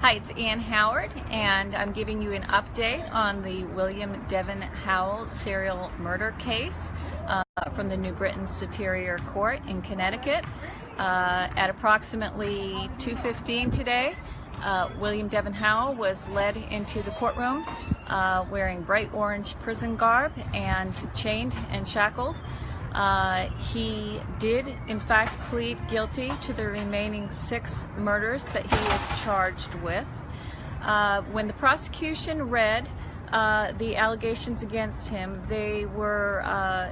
Hi, it's Ann Howard, and I'm giving you an update on the William Devin Howell serial murder case from the New Britain Superior Court in Connecticut. At approximately 2:15 today, William Devin Howell was led into the courtroom wearing bright orange prison garb and chained and shackled. He did, in fact, plead guilty to the remaining 6 murders that he was charged with. When the prosecution read the allegations against him, they were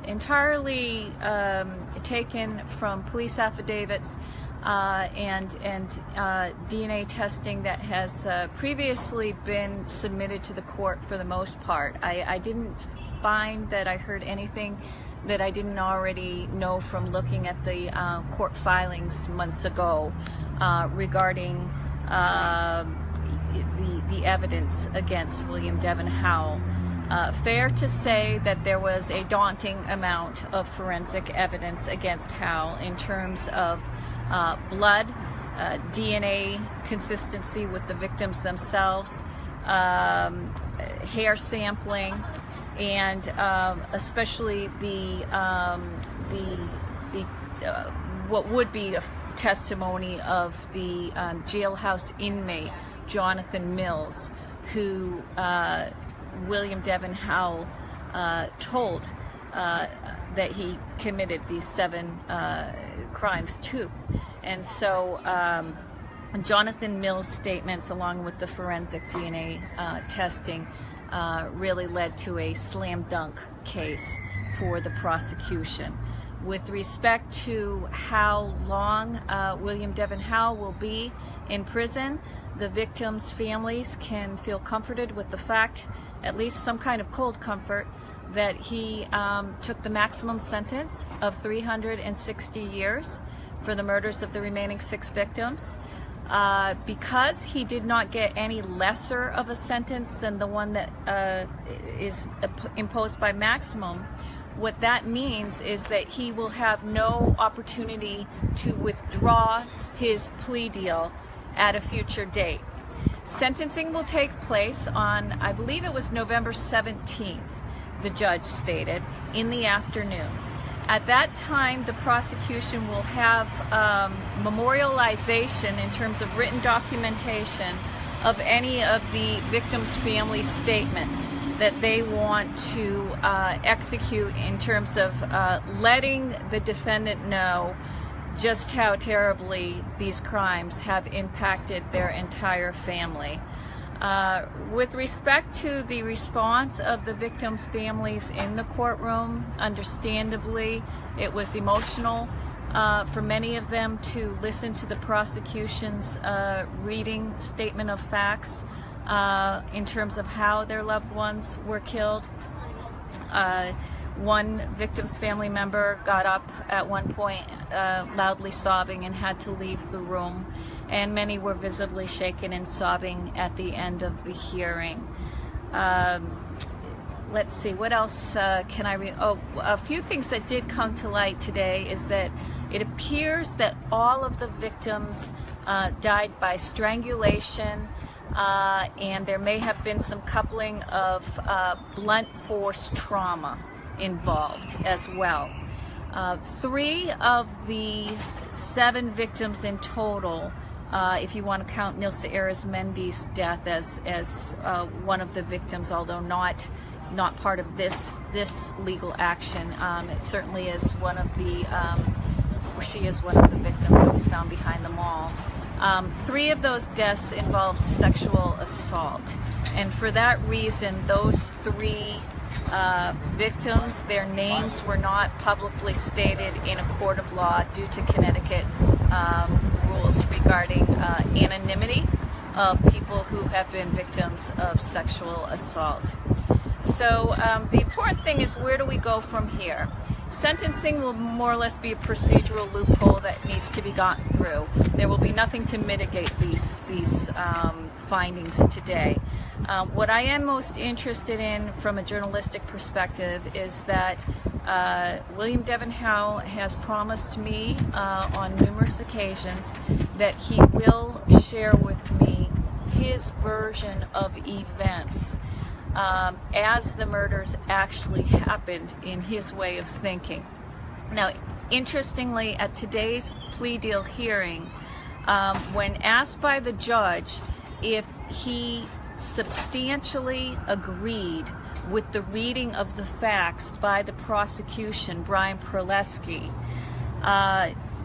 entirely taken from police affidavits and DNA testing that has previously been submitted to the court for the most part. I didn't find that I heard anything that I didn't already know from looking at the court filings months ago regarding the evidence against William Devin Howell. Fair to say that there was a daunting amount of forensic evidence against Howell in terms of blood, DNA consistency with the victims themselves, hair sampling, and especially what would be a testimony of the jailhouse inmate Jonathan Mills, who William Devin Howell told that he committed these 7 crimes to. And so Jonathan Mills' statements, along with the forensic DNA testing, really led to a slam dunk case for the prosecution. With respect to how long William Devin Howell will be in prison, the victims' families can feel comforted with the fact, at least some kind of cold comfort, that he took the maximum sentence of 360 years for the murders of the remaining 6 victims. Because he did not get any lesser of a sentence than the one that is imposed by maximum, what that means is that he will have no opportunity to withdraw his plea deal at a future date. Sentencing will take place on, I believe it was November 17th, the judge stated, in the afternoon. At that time, the prosecution will have memorialization in terms of written documentation of any of the victims' family statements that they want to execute in terms of letting the defendant know just how terribly these crimes have impacted their entire family. With respect to the response of the victims' families in the courtroom, understandably, it was emotional for many of them to listen to the prosecution's reading statement of facts in terms of how their loved ones were killed. One victim's family member got up at one point loudly sobbing and had to leave the room, and many were visibly shaken and sobbing at the end of the hearing. Let's see, what else can I a few things that did come to light today is that it appears that all of the victims died by strangulation, and there may have been some coupling of blunt force trauma involved as well. 3 of the 7 victims in total, if you want to count Nilsa Arizmendi's death as one of the victims, although not part of this legal action, it certainly is one of the she is one of the victims that was found behind the mall. 3 of those deaths involved sexual assault, and for that reason, those 3 victims, their names were not publicly stated in a court of law due to Connecticut rules regarding anonymity of people who have been victims of sexual assault. So the important thing is, where do we go from here? Sentencing will more or less be a procedural loophole that needs to be gotten through. There will be nothing to mitigate these findings today. What I am most interested in from a journalistic perspective is that William Devin Howell has promised me on numerous occasions that he will share with me his version of events as the murders actually happened in his way of thinking. Now, interestingly, at today's plea deal hearing, when asked by the judge if he substantially agreed with the reading of the facts by the prosecution, Brian Perleski,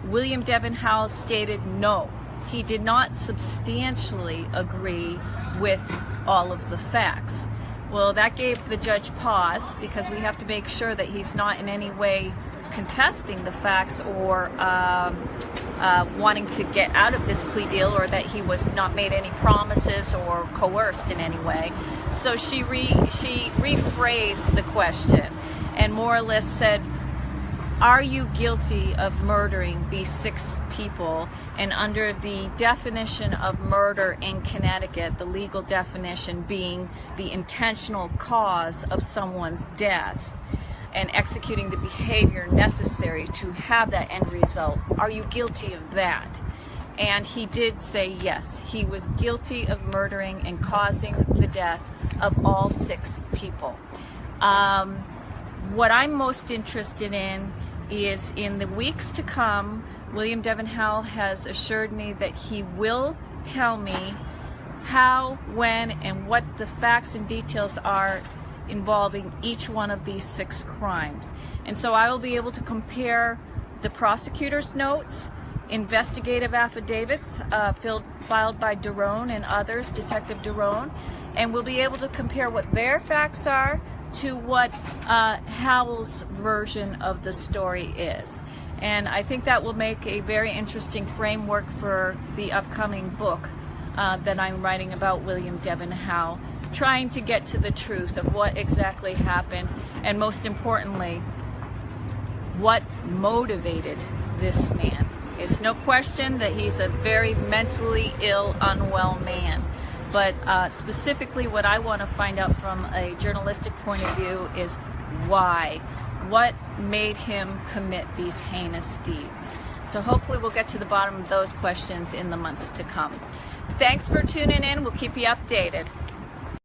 William Devin Howell stated no. He did not substantially agree with all of the facts. Well, that gave the judge pause, because we have to make sure that he's not in any way contesting the facts or wanting to get out of this plea deal, or that he was not made any promises or coerced in any way. So she rephrased the question and more or less said, are you guilty of murdering these 6 people? And under the definition of murder in Connecticut, the legal definition being the intentional cause of someone's death and executing the behavior necessary to have that end result, are you guilty of that? And he did say yes, he was guilty of murdering and causing the death of all 6 people. What I'm most interested in is, in the weeks to come, William Devin Howell has assured me that he will tell me how, when, and what the facts and details are involving each one of these 6 crimes. And so I will be able to compare the prosecutor's notes, investigative affidavits filed by Daron and others, Detective Daron, and we'll be able to compare what their facts are to what Howell's version of the story is. And I think that will make a very interesting framework for the upcoming book that I'm writing about William Devin Howell, trying to get to the truth of what exactly happened, and most importantly, what motivated this man. It's no question that he's a very mentally ill, unwell man. But specifically what I want to find out from a journalistic point of view is why. What made him commit these heinous deeds? So hopefully we'll get to the bottom of those questions in the months to come. Thanks for tuning in. We'll keep you updated.